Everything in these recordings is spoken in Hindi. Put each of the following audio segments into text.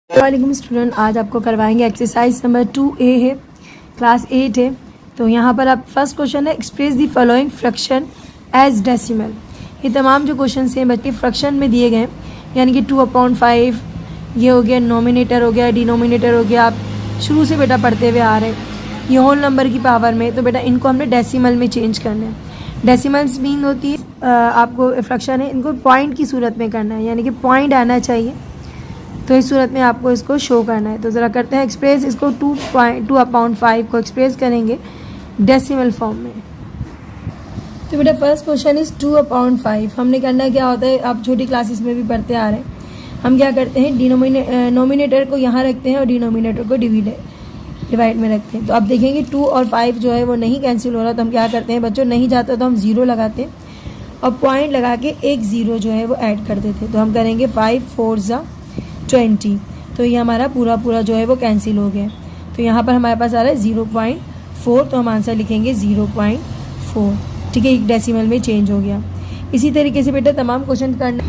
वालेकुम स्टूडेंट, आज आपको करवाएंगे एक्सरसाइज नंबर 2A है, क्लास 8 है। तो यहाँ पर आप फर्स्ट क्वेश्चन है express the following fraction as decimal. ये तमाम जो क्वेश्चन हैं बच्चे फ्रैक्शन में दिए गए हैं, यानी कि 2/5 ये हो गया, नोमिनेटर हो गया, डिनोमिनेटर हो गया। आप शुरू से बेटा पढ़ते हुए आ रहे हैं ये होल नंबर की पावर में, तो बेटा इनको हमने डेसिमल में चेंज करना है। डेसिमल्स मीन होती है आपको फ्रैक्शन है, इनको पॉइंट की सूरत में करना है, यानी कि पॉइंट आना चाहिए, तो इस सूरत में आपको इसको शो करना है। तो ज़रा करते हैं एक्सप्रेस, इसको 2/5 को एक्सप्रेस करेंगे डेसिमल फॉर्म में। तो बेटा फर्स्ट क्वेश्चन इज़ 2/5। हमने करना क्या होता है, आप छोटी क्लासेस में भी पढ़ते आ रहे हैं। हम क्या करते हैं, नोमिनेटर को यहाँ रखते हैं और डिनोमिनेटर को डिवाइड में रखते हैं। तो आप देखेंगे 2 और 5 जो है वो नहीं कैंसिल हो रहा, तो हम क्या करते हैं बच्चों, नहीं जाता तो हम 0 लगाते हैं और पॉइंट लगा के एक 0 जो है वो ऐड कर देते। तो हम करेंगे 5 4 20, तो ये हमारा पूरा जो है वो कैंसिल हो गया। तो यहाँ पर हमारे पास आ रहा है 0.4, तो हम आंसर लिखेंगे 0.4। ठीक है, एक डेसिमल में चेंज हो गया। इसी तरीके से बेटा तमाम क्वेश्चन करना।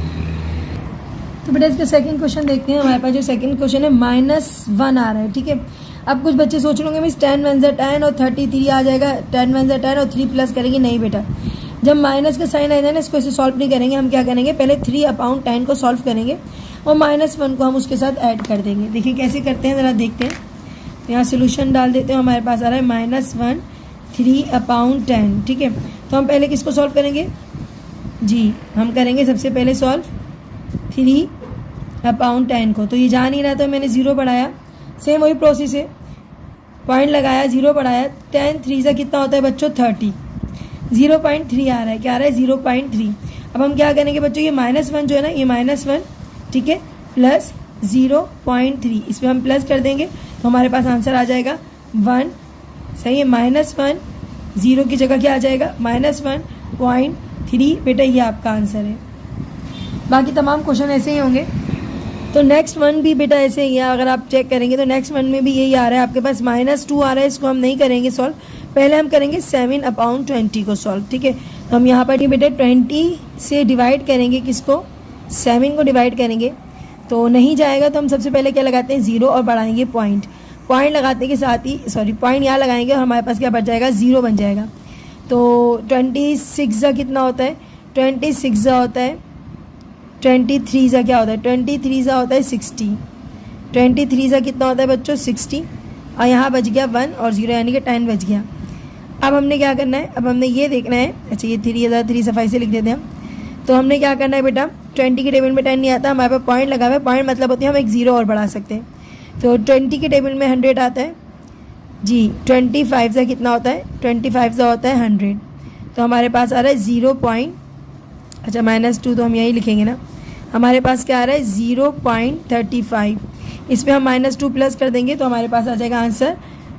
तो बेटा इसका सेकंड क्वेश्चन देखते हैं। हमारे पास जो सेकंड क्वेश्चन है -1 आ रहा है। ठीक है, अब कुछ बच्चे सोच रहे होंगे मिस 10 1 10 और 33 आ जाएगा, 10 1 10 और 3 प्लस करेंगे। नहीं बेटा, जब माइनस का साइन आएगा ना, इसको ऐसे सॉल्व नहीं करेंगे। हम क्या करेंगे, पहले 3/10 को सॉल्व करेंगे और -1 को हम उसके साथ ऐड कर देंगे। देखिए कैसे करते हैं, ज़रा देखते हैं। तो यहाँ सोल्यूशन डाल देते हैं, हमारे पास आ रहा है -1 3/10। ठीक है, तो हम पहले किसको सॉल्व करेंगे जी, हम करेंगे सबसे पहले सॉल्व 3/10 को। तो ये जा नहीं रहा, तो मैंने 0 बढ़ाया, सेम वही प्रोसेस है, पॉइंट लगाया, 0 बढ़ाया, 10 3 से कितना होता है बच्चों 30, 0.3 आ रहा है। क्या आ रहा है 0.3। अब हम क्या करेंगे बच्चों, ये -1 जो है ना, ये -1 ठीक है प्लस 0.3, इसमें हम प्लस कर देंगे तो हमारे पास आंसर आ जाएगा 1। सही है, -1 0 की जगह क्या आ जाएगा -1.3। बेटा ये आपका आंसर है। बाकी तमाम क्वेश्चन ऐसे ही होंगे। तो नेक्स्ट वन भी बेटा ऐसे ही है, अगर आप चेक करेंगे तो नेक्स्ट वन में भी यही आ रहा है। आपके पास -2 आ रहा है, इसको हम नहीं करेंगे सॉल्व, पहले हम करेंगे 7/20 को सॉल्व। ठीक है, तो हम यहाँ पर बेटा 20 से डिवाइड करेंगे, किसको 7 को डिवाइड करेंगे, तो नहीं जाएगा। तो हम सबसे पहले क्या लगाते हैं 0 और बढ़ाएंगे पॉइंट लगाते के साथ ही पॉइंट यहाँ लगाएंगे और हमारे पास क्या बच जाएगा 0 बन जाएगा। तो 26 कितना होता है, 26 होता है 23 क्या होता है, 23 होता है 60, 23 कितना होता है बच्चों 60, और यहाँ बच गया 1 और 0 यानी कि 10 बच गया। अब हमने क्या करना है, अब हमने ये देखना है, अच्छा ये 3 सफाई से लिख देते हैं हम। तो हमने क्या करना है बेटा, 20 के टेबल में 10 नहीं आता, हमारे पास पॉइंट लगा हुआ है, पॉइंट मतलब होती है हम एक 0 और बढ़ा सकते हैं। तो 20 के टेबल में 100 आता है जी, 25 कितना होता है, 25 होता है 100। तो हमारे पास आ रहा है 0. अच्छा -2 तो हम यही लिखेंगे ना, हमारे पास क्या आ रहा है 0.35, इसमें हम -2 प्लस कर देंगे तो हमारे पास आ जाएगा आंसर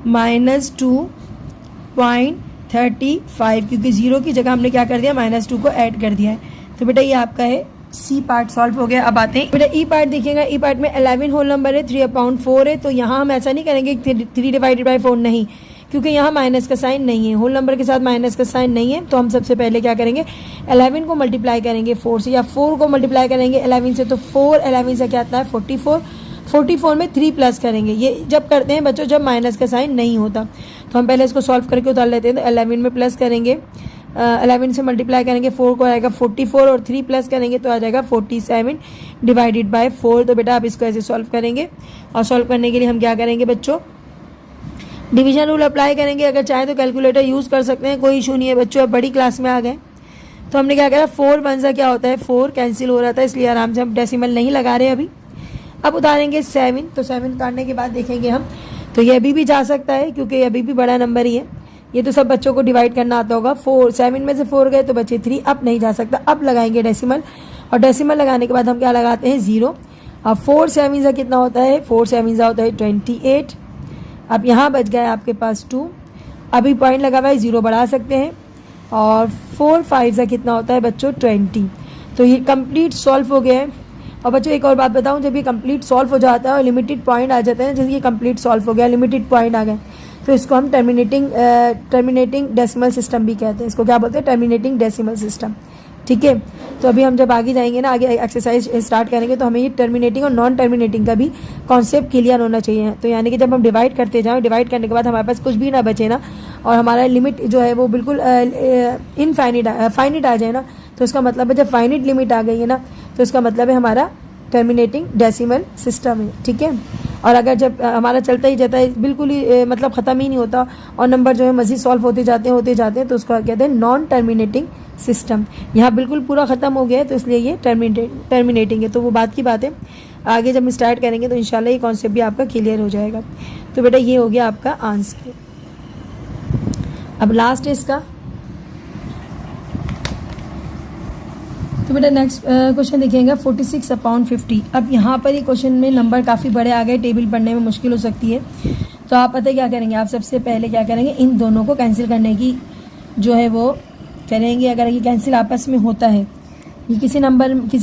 -2.35, क्योंकि 0 की जगह हमने क्या कर दिया -2 को ऐड कर दिया है। तो बेटा ये आपका है सी पार्ट सॉल्व हो गया। अब आते हैं बेटा ई पार्ट देखिएगा। ई पार्ट में 11 होल नंबर है, 3/4 है, तो यहाँ हम ऐसा नहीं करेंगे 3/4 नहीं, क्योंकि यहाँ माइनस का साइन नहीं है, होल नंबर के साथ माइनस का साइन नहीं है। तो हम सबसे पहले क्या करेंगे 11 को मल्टीप्लाई करेंगे 4 से, या 4 को मल्टीप्लाई करेंगे 11 से, तो 4 11 से क्या आता है 44, 44 में 3 प्लस करेंगे। ये जब करते हैं बच्चों जब माइनस का साइन नहीं होता। तो हम पहले इसको सॉल्व करके उतार लेते हैं। तो 11 में प्लस करेंगे, 11 से मल्टीप्लाई करेंगे 4 को आएगा 44, और 3 प्लस करेंगे तो आ जाएगा 47 डिवाइडेड बाय 4। तो बेटा आप इसको ऐसे सॉल्व करेंगे, और सॉल्व करने के लिए हम क्या करेंगे बच्चों, डिवीजन रूल अप्लाई करेंगे। अगर चाहे तो कैलकुलेटर यूज़ कर सकते हैं, कोई इशू नहीं है बच्चों, अब बड़ी क्लास में आ गए। तो हमने क्या करा, 4 1 क्या होता है 4 कैंसिल हो रहा था, इसलिए आराम से हम डेसिमल नहीं लगा रहे अभी। अब उतारेंगे 7, तो 7 उतारने के बाद देखेंगे हम, तो ये अभी भी जा सकता है क्योंकि अभी भी बड़ा नंबर ही है। ये तो सब बच्चों को डिवाइड करना आता होगा। 7 में से 4 गए तो बचे 3, अब नहीं जा सकता, अब लगाएंगे डेसिमल, और डेसिमल लगाने के बाद हम क्या लगाते हैं 0। अब 4 7 कितना होता है, 4 7 होता है 28। अब यहाँ बच गया आपके पास 2, अभी पॉइंट लगा हुआ है 0 बढ़ा सकते हैं, और 4 5 कितना होता है बच्चों 20। तो ये कंप्लीट सॉल्व हो गया है। और बच्चों एक और बात बताऊं, जब ये कंप्लीट सॉल्व हो जाता है और लिमिटेड पॉइंट आ जाते हैं, जैसे ये कंप्लीट सॉल्व हो गया, लिमिटेड पॉइंट आ गए, तो इसको हम टर्मिनेटिंग डेसिमल सिस्टम भी कहते हैं। इसको क्या बोलते हैं, टर्मिनेटिंग डेसिमल सिस्टम। ठीक है। तो अभी हम जब आगे जाएंगे ना, आगे एक्सरसाइज स्टार्ट करेंगे, तो हमें ये टर्मिनेटिंग और नॉन टर्मिनेटिंग का भी कॉन्सेप्ट क्लियर होना चाहिए। तो यानी कि जब हम डिवाइड करते जाएँ, डिवाइड करने के बाद हमारे पास कुछ भी ना बचे ना, और हमारा लिमिट जो है वो बिल्कुल फाइनिट आ जाए ना, तो इसका मतलब है जब फाइनिट लिमिट आ गई है ना, तो इसका मतलब है हमारा टर्मिनेटिंग डेसिमल सिस्टम है। ठीक है। और अगर जब हमारा चलता ही जाता है, बिल्कुल ही मतलब ख़त्म ही नहीं होता, और नंबर जो है मज़ीद सॉल्व होते जाते हैं, तो उसको कहते हैं नॉन टर्मिनेटिंग सिस्टम। यहाँ बिल्कुल पूरा ख़त्म हो गया है, तो इसलिए ये टर्मिनेटिंग है। तो वो बात की बात है, आगे जब हम स्टार्ट करेंगे तो इंशाल्लाह ये कॉन्सेप्ट भी आपका क्लियर हो जाएगा। तो बेटा ये हो गया आपका आंसर। अब लास्ट है इसका। तो बेटा नेक्स्ट क्वेश्चन देखिएगा 46/50। अब यहाँ पर ये क्वेश्चन में नंबर काफ़ी बड़े आ गए, टेबल पढ़ने में मुश्किल हो सकती है। तो आप पता है क्या करेंगे, आप सबसे पहले क्या करेंगे, इन दोनों को कैंसिल करने की जो है वो करेंगे। अगर ये कैंसिल आपस में होता है, ये किसी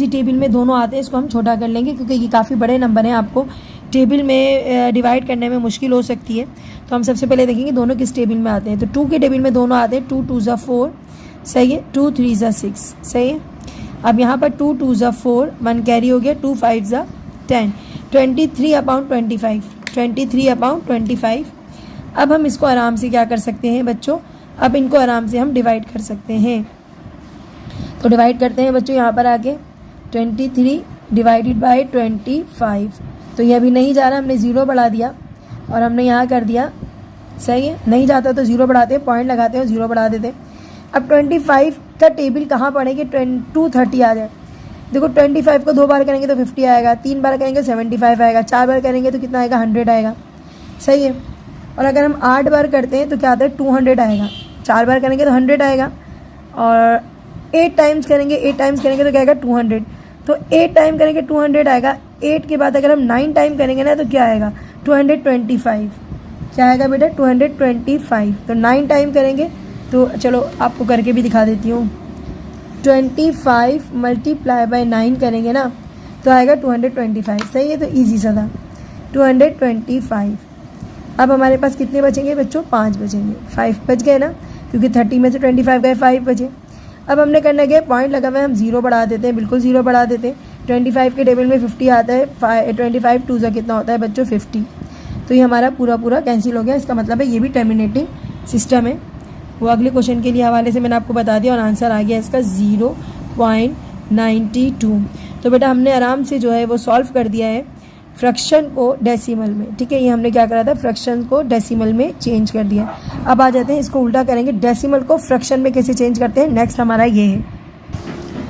टेबल में दोनों आते हैं, इसको हम छोटा कर लेंगे, क्योंकि ये काफ़ी बड़े नंबर हैं, आपको टेबल में डिवाइड करने में मुश्किल हो सकती है। तो हम सबसे पहले देखेंगे दोनों किस टेबल में आते हैं। तो 2 के टेबल में दोनों आते हैं, 2 2 ज़ा 4, सही है, 2 3 ज़ा 6, सही है। अब यहाँ पर 2 2 ज़ा 4, 1 कैरी हो गया, 2 5 ज़ा 10, 23/25, 23/25। अब हम इसको आराम से क्या कर सकते हैं बच्चों, अब इनको आराम से हम डिवाइड कर सकते हैं। तो डिवाइड करते हैं बच्चों, यहाँ पर आके 23 डिवाइडेड बाई 25। तो ये अभी नहीं जा रहा, हमने ज़ीरो बढ़ा दिया और हमने यहाँ कर दिया, सही है। नहीं जाता तो ज़ीरो बढ़ाते हैं, पॉइंट लगाते हैं और ज़ीरो बढ़ा देते हैं। अब 25 का टेबल कहाँ पढ़ेंगे, 230 आ जाए। देखो 25 को 2 बार करेंगे तो 50 आएगा, 3 बार करेंगे 75 आएगा, 4 बार करेंगे तो कितना आएगा, 100 आएगा, सही है। और अगर हम 8 बार करते हैं तो क्या आता है, 200 आएगा। 4 बार करेंगे तो 100 आएगा, और 8 टाइम्स करेंगे तो क्या आएगा, 200। तो 8 टाइम करेंगे 200 आएगा। 8 के बाद अगर हम 9 टाइम करेंगे ना तो क्या आएगा, 225। क्या आएगा बेटा, 225। तो 9 टाइम करेंगे तो चलो आपको करके भी दिखा देती हूँ। 25 मल्टीप्लाई बाई 9 करेंगे ना तो आएगा 225, सही है। तो ईजी सा था, 225। अब हमारे पास कितने बचेंगे बच्चों, 5 बचेंगे। 5 बच गए ना, क्योंकि 30 में से 25 गए, 5 बचे। अब हमने करना क्या, पॉइंट लगा हुआ है, हम ज़ीरो बढ़ा देते हैं, बिल्कुल ज़ीरो बढ़ा देते हैं। 25 के टेबल में 50 आता है, 25 2 ज़ा कितना होता है बच्चों, 50। तो ये हमारा पूरा कैंसिल हो गया। इसका मतलब है ये भी टर्मिनेटिंग सिस्टम है। वो अगले क्वेश्चन के लिए हवाले से मैंने आपको बता दिया, और आंसर आ गया इसका 0.92। तो बेटा हमने आराम से जो है वो सॉल्व कर दिया है फ्रैक्शन को डेसिमल में। ठीक है, ये हमने क्या करा था, फ्रैक्शन को डेसिमल में चेंज कर दिया। अब आ जाते हैं इसको उल्टा करेंगे, डेसिमल को फ्रैक्शन में कैसे चेंज करते हैं। नेक्स्ट हमारा ये है,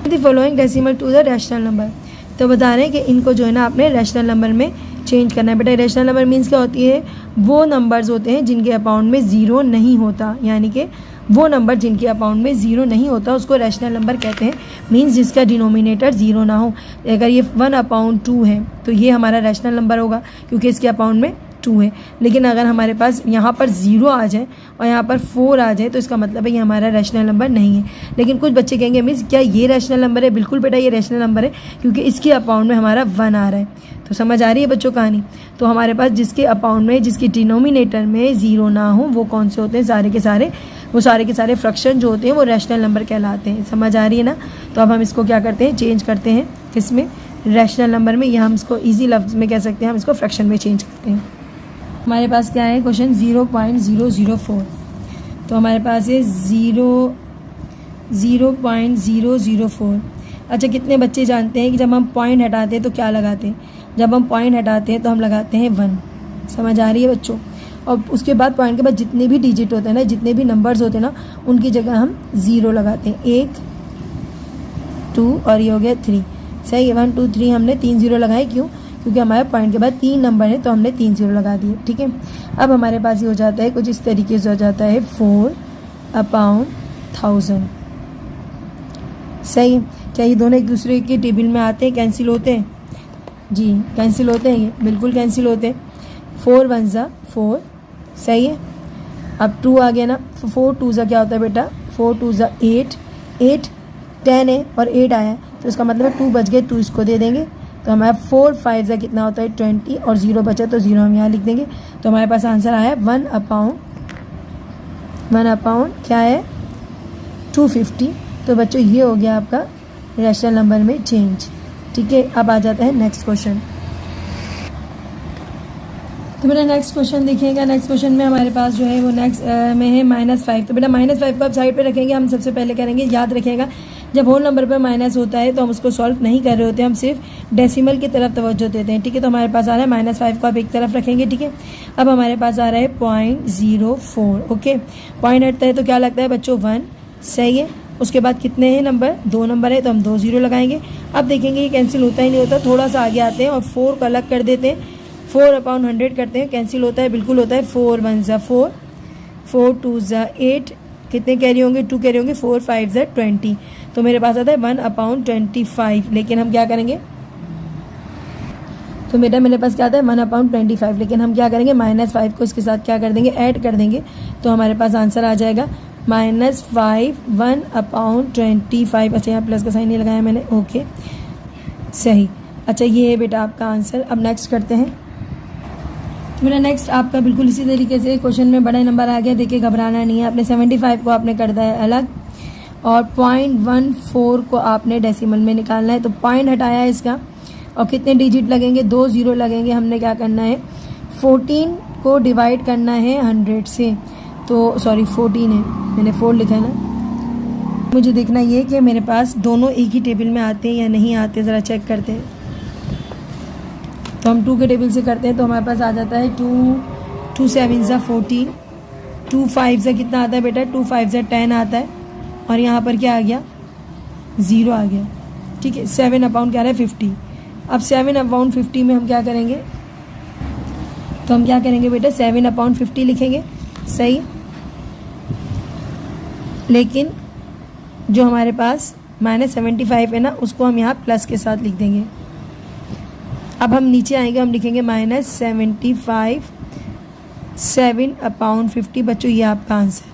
the following decimal to the rational number. तो बता रहे हैं कि इनको जो है ना आपने रैशनल नंबर में चेंज करना है। बेटा रैशनल नंबर मीन्स क्या होती है, वो नंबर्स होते हैं जिनके अकाउंट में ज़ीरो नहीं होता, यानी कि वो नंबर जिनके अकाउंट में ज़ीरो नहीं होता उसको रैशनल नंबर कहते हैं। मीन्स जिसका डिनोमिनेटर ज़ीरो ना हो। अगर ये 1/2 है तो ये हमारा रैशनल नंबर होगा, क्योंकि इसके अकाउंट में 2 है। लेकिन अगर हमारे पास यहाँ पर 0 आ जाए और यहाँ पर 4 आ जाए तो इसका मतलब है ये हमारा रैशनल नंबर नहीं है। लेकिन कुछ बच्चे कहेंगे मिस क्या ये रैशनल नंबर है। बिल्कुल बेटा ये रैशनल नंबर है, क्योंकि इसके अकाउंट में हमारा 1 आ रहा है। तो समझ आ रही है बच्चों कहानी। तो हमारे पास जिसके अकाउंट में, जिसके डिनोमिनेटर में 0 ना हो, वो कौन से होते हैं, सारे के सारे फ्रैक्शन जो होते हैं वो रैशनल नंबर कहलाते हैं। समझ आ रही है ना। तो अब हम इसको क्या करते हैं, चेंज करते हैं किसमें, रैशनल नंबर में, या हम इसको ईजी लफ्ज़ में कह सकते हैं, हम इसको फ्रैक्शन में चेंज करते हैं। हमारे पास क्या है क्वेश्चन 0.004। तो हमारे पास है 0.004। अच्छा, कितने बच्चे जानते हैं कि जब हम पॉइंट हटाते हैं तो क्या लगाते हैं, जब हम पॉइंट हटाते हैं तो हम लगाते हैं 1। समझ आ रही है बच्चों। और उसके बाद पॉइंट के बाद जितने भी डिजिट होते हैं ना, जितने भी नंबर्स होते हैं ना, उनकी जगह हम 0 लगाते हैं। 1 2 और ये हो गया 3, सही है। 1 2 3 हमने 3 0 लगाए, क्यों, क्योंकि हमारे पॉइंट के बाद 3 नंबर है तो हमने 3 0 लगा दिए। ठीक है। अब हमारे पास ये हो जाता है कुछ इस तरीके से हो जाता है 4/1000, सही है। क्या ये दोनों एक दूसरे के टेबल में आते हैं, कैंसिल होते हैं, जी कैंसिल होते हैं, ये बिल्कुल कैंसिल होते हैं। 4 1 ज़ा 4, सही है। अब 2 आ गया ना, 4 2 ज़ा क्या होता है बेटा, 4 2 ज़ा 8, 8 10 है और 8 आया, तो इसका मतलब है 2 बच गए, 2 इसको दे देंगे। तो हमारा 4 5 ज़ा कितना होता है 20, और 0 बचा तो 0 हम यहाँ लिख देंगे। तो हमारे पास आंसर आया 1/1/, क्या है 250, तो बच्चों ये हो गया आपका रैशनल नंबर में चेंज। ठीक है, अब आ जाता है नेक्स्ट क्वेश्चन। तो बेटा नेक्स्ट क्वेश्चन देखिएगा। नेक्स्ट क्वेश्चन में हमारे पास जो है वो नेक्स्ट में है -5। तो बेटा -5 को आप साइड पे रखेंगे। हम सबसे पहले करेंगे, याद रखिएगा जब होल नंबर पर माइनस होता है तो हम उसको सॉल्व नहीं कर रहे होते, हम सिर्फ डेसिमल की तरफ तवज्जो देते हैं। ठीक है, तो हमारे पास आ रहा है -5 को आप एक तरफ रखेंगे। ठीक है, अब हमारे पास आ रहा है 0.04। ओके, पॉइंट हटता है तो क्या लगता है बच्चों 1। सही है, उसके बाद कितने हैं नंबर, 2 नंबर है तो हम 2 0 लगाएंगे। अब देखेंगे ये कैंसिल होता ही नहीं होता, थोड़ा सा आगे आते हैं और 4 को अलग कर देते हैं, 4/100 करते हैं, कैंसिल होता है, बिल्कुल होता है। 4 1 ज़ा 4, 4 2 ज़ा 8, कितने कैरी होंगे, 2 कैरी होंगे, 4 5 ज़ा 20। तो मेरे पास आता है 1/25। लेकिन हम क्या करेंगे, तो बेटा मेरे पास क्या आता है 1/25। लेकिन हम क्या करेंगे, -5 को इसके साथ क्या कर देंगे, ऐड कर देंगे। तो हमारे पास आंसर आ जाएगा -5 1/25। अच्छा, यहाँ प्लस का साइन नहीं लगाया मैंने। ओके, सही। अच्छा, ये है बेटा आपका आंसर। अब नेक्स्ट करते हैं। तो मेरा नेक्स्ट आपका बिल्कुल इसी तरीके से क्वेश्चन में बड़ा नंबर आ गया। देखिए, घबराना नहीं है। आपने 75 को आपने कर दिया है अलग और 0.14 को आपने डेसिमल में निकालना है। तो पॉइंट हटाया है इसका और कितने डिजिट लगेंगे, 2 0 लगेंगे। हमने क्या करना है, 14 को डिवाइड करना है 100 से। तो सॉरी 14 है, मैंने 4 लिखा है ना। मुझे देखना ये कि मेरे पास दोनों एक ही टेबल में आते हैं या नहीं आते, ज़रा चेक करते हैं। तो हम 2 के टेबल से करते हैं तो हमारे पास आ जाता है 2 7 ज़ा 14, 2 5 ज़ा कितना आता है बेटा, 2 5 ज़ा 10 आता है। और यहाँ पर क्या आ गया, 0 आ गया। ठीक है, 7/, क्या रहा है 50। अब 7/50 में हम क्या करेंगे, तो हम क्या करेंगे बेटा 7/50 लिखेंगे। सही, लेकिन जो हमारे पास -75 है ना, उसको हम यहाँ प्लस के साथ लिख देंगे। अब हम नीचे आएंगे, हम लिखेंगे -75 7/50। बच्चों ये आपका आंसर।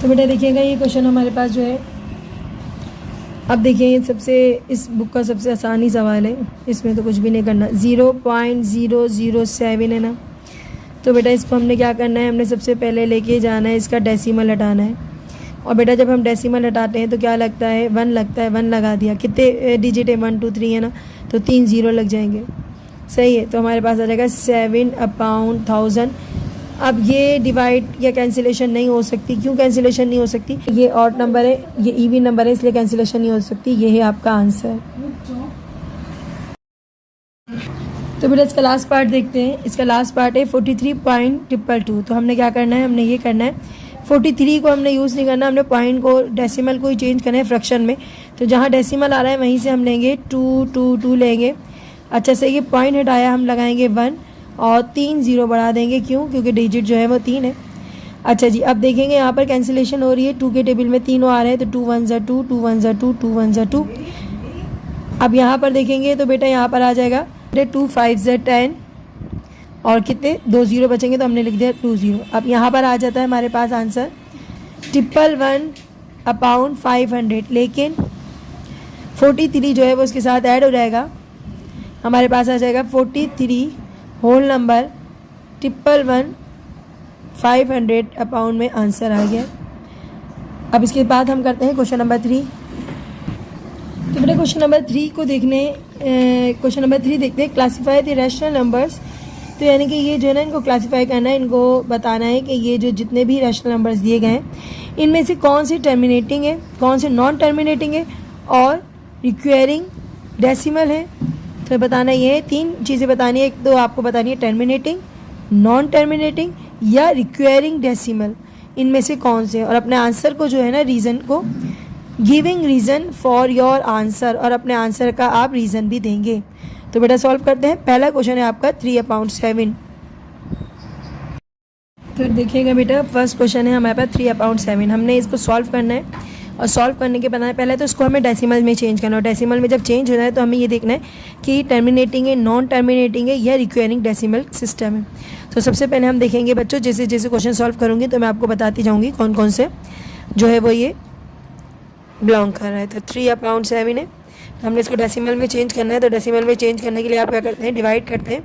तो बेटा देखिएगा ये क्वेश्चन हमारे पास जो है, अब देखिए ये सबसे इस बुक का सबसे आसानी सवाल है, इसमें तो कुछ भी नहीं करना। 0.007 है ना, तो बेटा इसको हमने क्या करना है, हमने सबसे पहले लेके जाना है, इसका डेसिमल हटाना है। और बेटा जब हम डेसिमल हटाते हैं तो क्या लगता है, 1 लगता है। 1 लगा दिया, कितने डिजिट है, 1 2 3 है ना, तो 3 0 लग जाएंगे। सही है, तो हमारे पास आ जाएगा 7/1000। अब ये डिवाइड या कैंसिलेशन नहीं हो सकती। क्यों कैंसिलेशन नहीं हो सकती, ये ऑड नंबर है, ये इवन नंबर है, इसलिए कैंसिलेशन नहीं हो सकती। ये है आपका आंसर। तो बेटा इसका लास्ट पार्ट देखते हैं। इसका लास्ट पार्ट है 43.222। तो हमने क्या करना है, हमने ये करना है 43 को हमने यूज़ नहीं करना, हमने पॉइंट को डेसिमल को ही चेंज करना है फ्रैक्शन में। तो जहाँ डेसिमल आ रहा है वहीं से हम लेंगे 2 2 2 लेंगे। अच्छा से ये पॉइंट हटाया, हम लगाएंगे 1 और 3 0 बढ़ा देंगे। क्यों, क्योंकि डिजिट जो है वो 3 है। अच्छा जी, अब देखेंगे यहाँ पर कैंसिलेशन हो रही है। 2 के टेबल में तीनों आ रहे हैं, तो 2 1 ज़ा 2, 2 1 ज़ा 2, 2 1 ज़ा 2। अब यहाँ पर देखेंगे तो बेटा यहाँ पर आ जाएगा 2 5 ज़ा 10 और कितने 2 0 बचेंगे, तो हमने लिख दिया 2 0। अब यहाँ पर आ जाता है हमारे पास आंसर 111/500। लेकिन 43 जो है वो उसके साथ ऐड हो जाएगा, हमारे पास आ जाएगा 43 होल नंबर 111/500 में आंसर आ गया। अब इसके बाद हम करते हैं क्वेश्चन नंबर 3। तो बेटा क्वेश्चन नंबर 3 को देखने क्वेश्चन नंबर 3 देखते हैं, क्लासीफाई द रैशनल नंबर्स। तो यानी कि ये जो है ना, इनको क्लासीफाई करना है, इनको बताना है कि ये जो जितने भी रैशनल नंबर्स दिए गए हैं इनमें से कौन से टर्मिनेटिंग है, कौन से नॉन टर्मिनेटिंग है और रिक्वायरिंग डेसिमल है। तो बताना ये है, 3 चीज़ें बतानी है। एक तो आपको बतानी है टर्मिनेटिंग, नॉन टर्मिनेटिंग या रिक्वायरिंग डेसिमल, इनमें से कौन से। और अपने आंसर को जो है ना, रीज़न को giving reason for your answer, और अपने आंसर का आप रीज़न भी देंगे। तो बेटा सॉल्व करते हैं। पहला क्वेश्चन है आपका 3/7। तो देखिएगा बेटा फर्स्ट क्वेश्चन है हमारे पास 3/7। हमने इसको सॉल्व करना है और सॉल्व करने के बाद पहले तो इसको हमें डेसिमल में चेंज करना है। डेसिमल में जब चेंज हो जाए तो हमें ये देखना है कि टर्मिनेटिंग है, नॉन टर्मिनेटिंग है या रिक्वायरिंग डेसिमल सिस्टम है। तो सबसे पहले हम देखेंगे बच्चों, जैसे जैसे क्वेश्चन सॉल्व करूँगी तो मैं आपको बताती जाऊँगी कौन कौन से जो है वो ये बिलोंग कर रहा है। तो 3/7 है, हमने इसको डेसिमल में चेंज करना है। तो डेसिमल में चेंज करने के लिए आप क्या करते हैं, डिवाइड करते हैं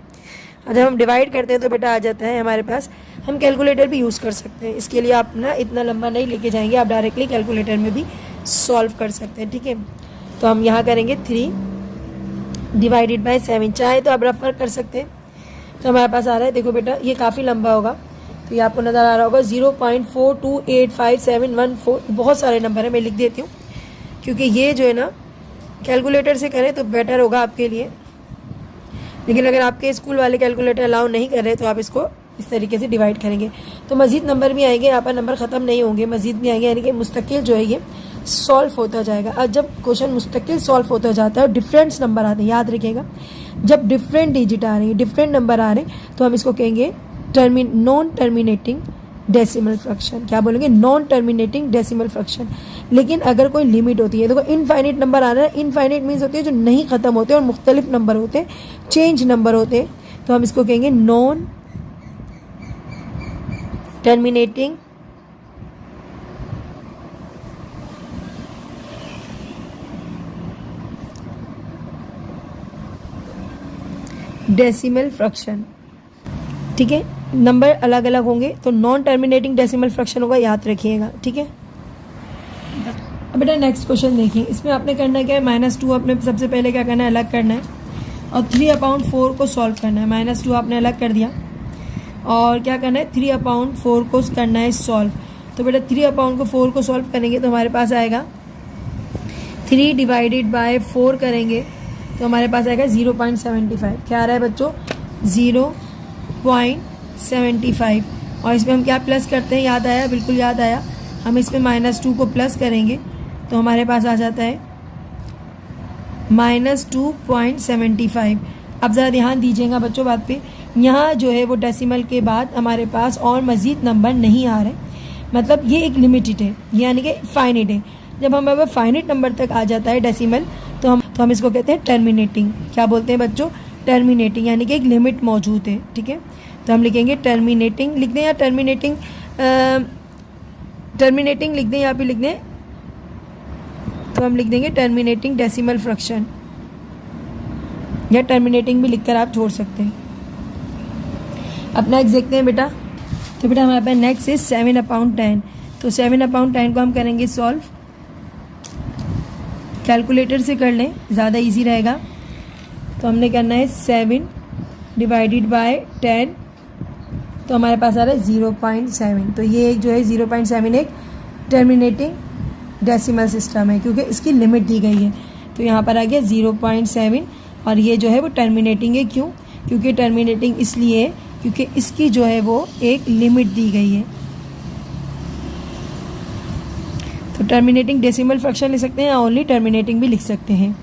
और जब हम डिवाइड करते हैं तो बेटा आ जाता है हमारे पास, हम कैलकुलेटर भी यूज़ कर सकते हैं। इसके लिए आप ना इतना लंबा नहीं लेके जाएंगे, आप डायरेक्टली कैलकुलेटर में भी सॉल्व कर सकते हैं, ठीक है। तो हम यहाँ करेंगे 3 डिवाइडेड बाय 7, चाहे तो आप रेफर कर सकते हैं। तो हमारे पास आ रहा है, देखो बेटा ये काफ़ी लंबा होगा, तो ये आपको नज़र आ रहा होगा 0.428571 बहुत सारे नंबर है, मैं लिख देती हूँ क्योंकि ये जो है ना कैलकुलेटर से करें तो बेटर होगा आपके लिए। लेकिन अगर आपके स्कूल वाले कैलकुलेटर अलाउ नहीं कर रहे तो आप इसको इस तरीके से डिवाइड करेंगे तो मज़ीद नंबर भी आएंगे, यहाँ पर नंबर ख़त्म नहीं होंगे, मज़ीद भी आएंगे, यानी कि मुस्तकिल जो है ये सॉल्व होता जाएगा। अब जब क्वेश्चन मुस्तकिल सॉल्व होता जाता है और डिफरेंट नंबर आते हैं, याद रखिएगा जब डिफरेंट डिजिट आ रही है, डिफरेंट नंबर आ रहे हैं तो हम इसको कहेंगे नॉन टर्मिनेटिंग डेसिमल फ्रैक्शन। क्या बोलेंगे? Non terminating decimal fraction. लेकिन अगर कोई लिमिट होती है, देखो इनफाइनिट नंबर आ रहा है, इनफाइनिट मीन्स होती है जो नहीं ख़त्म होते और मुख्तलिफ नंबर होते हैं, चेंज नंबर होते हैं, तो हम इसको कहेंगे नॉन टर्मिनेटिंग डेसिमल फ्रैक्शन, ठीक है। नंबर अलग अलग होंगे तो नॉन टर्मिनेटिंग डेसिमल फ्रैक्शन होगा, याद रखिएगा, ठीक है। अब बेटा नेक्स्ट क्वेश्चन देखिए, इसमें आपने करना क्या है, -2 आपने सबसे पहले क्या करना है, अलग करना है और 3/4 को सॉल्व करना है। -2 आपने अलग कर दिया और क्या करना है, 3/4 को करना है सॉल्व। तो बेटा 3/4 को सॉल्व करेंगे तो हमारे पास आएगा 3 डिवाइडेड बाय 4 करेंगे तो हमारे पास आएगा 0.75। क्या आ रहा है बच्चों? 0.75। और इसमें हम क्या प्लस करते हैं, याद आया? बिल्कुल याद आया। हम इसमें -2 को प्लस करेंगे तो हमारे पास आ जाता है -2.75। अब ज़रा ध्यान दीजिएगा बच्चों बात पे, यहाँ जो है वो डेसिमल के बाद हमारे पास और मज़ीद नंबर नहीं आ रहे, मतलब ये एक लिमिटेड है, यानी कि फाइनिट है। जब हमारे फाइनिट नंबर तक आ जाता है डेसिमल तो हम इसको कहते हैं टर्मिनेटिंग। क्या बोलते हैं बच्चों? टर्मिनेटिंग, यानी कि एक लिमिट मौजूद है, ठीक है। तो हम लिखेंगे टर्मिनेटिंग, लिख दें या टर्मिनेटिंग, टर्मिनेटिंग लिख दें, यहाँ पे लिख दें तो हम लिख देंगे टर्मिनेटिंग डेसिमल फ्रैक्शन, या टर्मिनेटिंग भी लिखकर आप छोड़ सकते हैं। अब नेक्स्ट देखते हैं बेटा, तो बेटा हमारे पास नेक्स्ट इज 7/10। तो 7/10 को हम करेंगे सॉल्व, कैलकुलेटर से कर लें, ज़्यादा इजी रहेगा। तो हमने करना है 7 डिवाइडेड बाय 10, तो हमारे पास आ रहा है 0.7। तो ये एक जो है 0.7 एक टर्मिनेटिंग डेसिमल सिस्टम है क्योंकि इसकी लिमिट दी गई है। तो यहाँ पर आ गया 0.7 और ये जो है वो टर्मिनेटिंग है। क्यों? क्योंकि टर्मिनेटिंग इसलिए क्योंकि इसकी जो है वो एक लिमिट दी गई है। तो टर्मिनेटिंग डेसिमल फ्रैक्शन लिख सकते हैं या ओनली टर्मिनेटिंग भी लिख सकते हैं।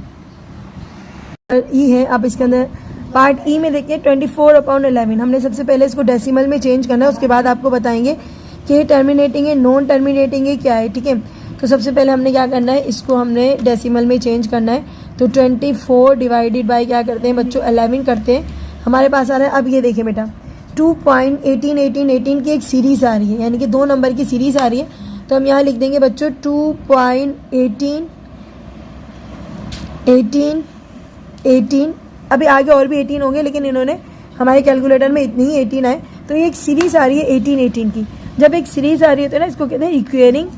ई है, आप इसके अंदर पार्ट ई में देखिए 24/11। हमने सबसे पहले इसको डेसिमल में चेंज करना है, उसके बाद आपको बताएंगे कि ये टर्मिनेटिंग है, नॉन टर्मिनेटिंग है, क्या है, ठीक है। तो सबसे पहले हमने क्या करना है, इसको हमने डेसिमल में चेंज करना है। तो 24 डिवाइडेड बाय क्या करते हैं बच्चों, 11 करते हैं, हमारे पास आ रहा है। अब ये देखिए बेटा 2.18 की एक सीरीज़ आ रही है, यानी कि 2 नंबर की सीरीज़ आ रही है। तो हम यहाँ लिख देंगे बच्चों 2.18 अभी आगे और भी 18 होंगे, लेकिन इन्होंने हमारे कैलकुलेटर में इतनी ही 18 आए। तो ये एक सीरीज़ आ रही है 18 की। जब एक सीरीज़ आ रही है तो ना इसको कहते हैं रिक्वेयरिंग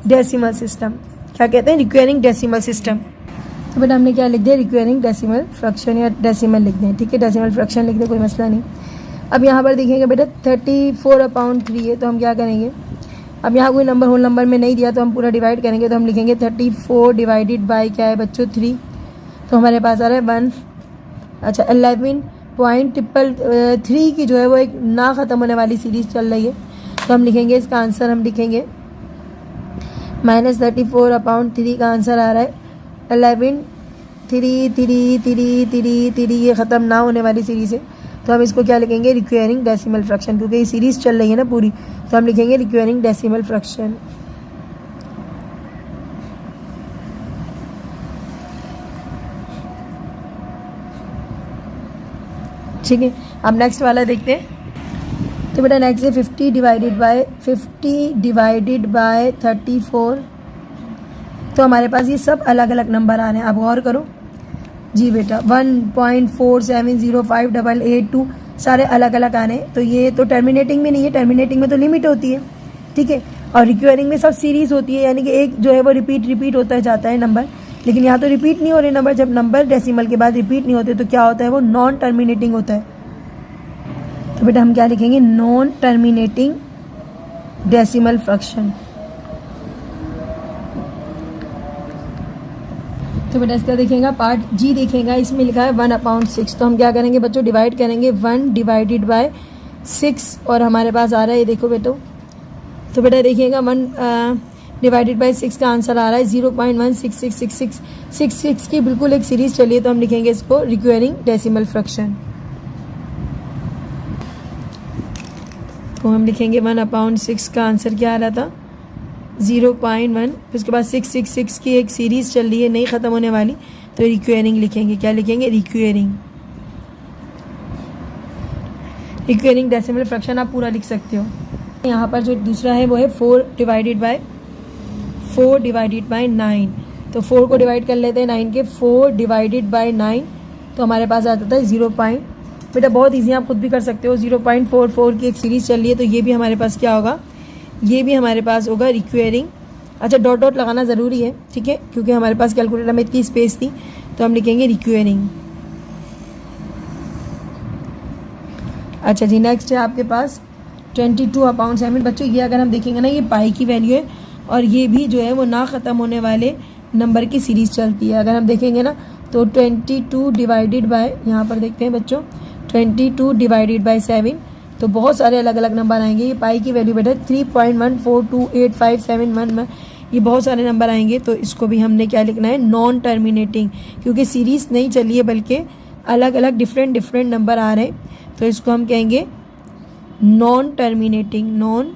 डेसिमल सिस्टम। क्या कहते हैं? रिक्वेयरिंग डेसिमल सिस्टम। तो बेटा हमने क्या लिख दिया, रिक्वेयरिंग डेसिमल फ्रैक्शन या डेसिमल लिख दें, ठीक है, डेसिमल फ्रैक्शन लिख दें, कोई मसला नहीं। अब यहाँ पर देखेंगे बेटा 34/3 है, तो हम क्या करेंगे, अब यहाँ कोई नंबर होल नंबर में नहीं दिया तो हम पूरा डिवाइड करेंगे। तो हम लिखेंगे 34 डिवाइडेड बाय क्या है बच्चों 3, तो हमारे पास आ रहा है 11.3 की जो है वो एक ना ख़त्म होने वाली सीरीज़ चल रही है। तो हम लिखेंगे इसका आंसर, हम लिखेंगे -34/3 का आंसर आ रहा है 11.3 ये ख़त्म ना होने वाली सीरीज़ है। तो हम इसको क्या लिखेंगे, रिक्वेयरिंग डेसिमल फ्रैक्शन, क्योंकि ये सीरीज़ चल रही है ना पूरी। तो हम लिखेंगे रिक्वेयरिंग डेसिमल फ्रैक्शन। ठीक है, अब नेक्स्ट वाला देखते हैं। तो बेटा नेक्स्ट है 50 डिवाइडेड बाय 34। तो हमारे पास ये सब अलग अलग नंबर आ रहे हैं, आप गौर करो जी बेटा। 1.47058882 सारे अलग अलग आ रहे हैं। तो ये तो टर्मिनेटिंग में नहीं है, टर्मिनेटिंग में तो लिमिट होती है, ठीक है, और रिक्वेयरिंग में सब सीरीज़ होती है, यानी कि एक जो है वो रिपीट होता जाता है नंबर। लेकिन यहाँ तो रिपीट नहीं हो रहे नंबर। जब नंबर डेसिमल के बाद रिपीट नहीं होते तो क्या होता है, वो नॉन टर्मिनेटिंग होता है। तो बेटा हम क्या लिखेंगे, नॉन टर्मिनेटिंग डेसिमल फ्रैक्शन। तो बेटा इसका देखेगा पार्ट जी देखेगा, इसमें लिखा है 1/6। तो हम क्या करेंगे बच्चों, डिवाइड करेंगे 1 डिवाइडेड बाय 6 और हमारे पास आ रहा है, ये देखो बेटो। तो बेटा देखिएगा 1 डिवाइडेड बाय 6 का आंसर आ रहा है 0.1666666 की बिल्कुल एक सीरीज चलिए। तो हम लिखेंगे इसको रिक्वेयरिंग डेसिमल फ्रैक्शन। तो हम लिखेंगे 1/6 का आंसर क्या आ रहा था, 0.1। फिर उसके बाद 666 की एक सीरीज़ चल रही है, नहीं ख़त्म होने वाली। तो रिक्वेयरिंग लिखेंगे, क्या लिखेंगे, रिक्वेयरिंग डेसिमल फ्रैक्शन आप पूरा लिख सकते हो। यहाँ पर जो दूसरा है वो है 4 डिवाइडेड बाय 9। तो 4 को डिवाइड कर लेते हैं 9 के, 4 डिवाइडेड बाय 9। तो हमारे पास आता था 0. बेटा बहुत ईजी, आप खुद भी कर सकते हो। 0.44 की एक सीरीज़ चल रही है, तो ये भी हमारे पास क्या होगा, ये भी हमारे पास होगा रिक्वेयरिंग। अच्छा डॉट डॉट लगाना ज़रूरी है, ठीक है, क्योंकि हमारे पास कैलकुलेटर में इतनी स्पेस थी। तो हम लिखेंगे रिक्वेयरिंग। अच्छा जी, नेक्स्ट है आपके पास 22/7। बच्चों ये अगर हम देखेंगे ना, ये पाई की वैल्यू है और ये भी जो है वो ना ख़त्म होने वाले नंबर की सीरीज़ चलती है। अगर हम देखेंगे ना तो 22 डिवाइडेड बाय, यहाँ पर देखते हैं बच्चों, 22 डिवाइडेड बाय 7। तो बहुत सारे अलग अलग नंबर आएंगे। ये पाई की वैल्यू बेटा 3.14285711, ये बहुत सारे नंबर आएंगे। तो इसको भी हमने क्या लिखना है, नॉन टर्मिनेटिंग, क्योंकि सीरीज़ नहीं चली है बल्कि अलग अलग डिफरेंट नंबर आ रहे हैं। तो इसको हम कहेंगे नॉन टर्मिनेटिंग, नॉन।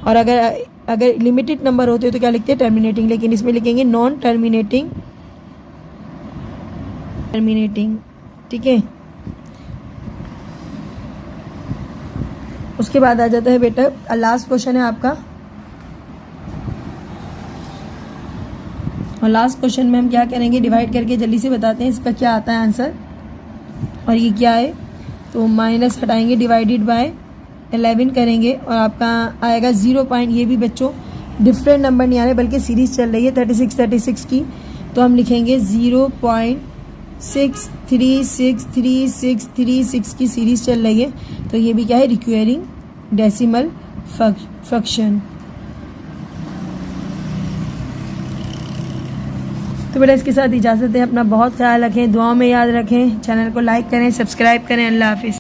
और अगर लिमिटेड नंबर होते हैं तो क्या लिखते हैं, टर्मिनेटिंग। लेकिन इसमें लिखेंगे नॉन टर्मिनेटिंग, ठीक है। उसके बाद आ जाता है बेटा लास्ट क्वेश्चन है आपका, और लास्ट क्वेश्चन में हम क्या करेंगे, डिवाइड करके जल्दी से बताते हैं इसका क्या आता है आंसर। और ये क्या है, तो माइनस हटाएंगे, डिवाइडेड बाय 11 करेंगे और आपका आएगा 0. ये भी बच्चों डिफरेंट नंबर नहीं आ रहे बल्कि सीरीज़ चल रही है 36 की। तो हम लिखेंगे 0.6363636 की सीरीज़ चल रही है। तो ये भी क्या है, रिक्वेयरिंग डेसिमल फ्रैक्शन। तो बेटा इसके साथ इजाज़त है, अपना बहुत ख्याल रखें, दुआओं में याद रखें, चैनल को लाइक करें, सब्सक्राइब करें। अल्लाह हाफिज़।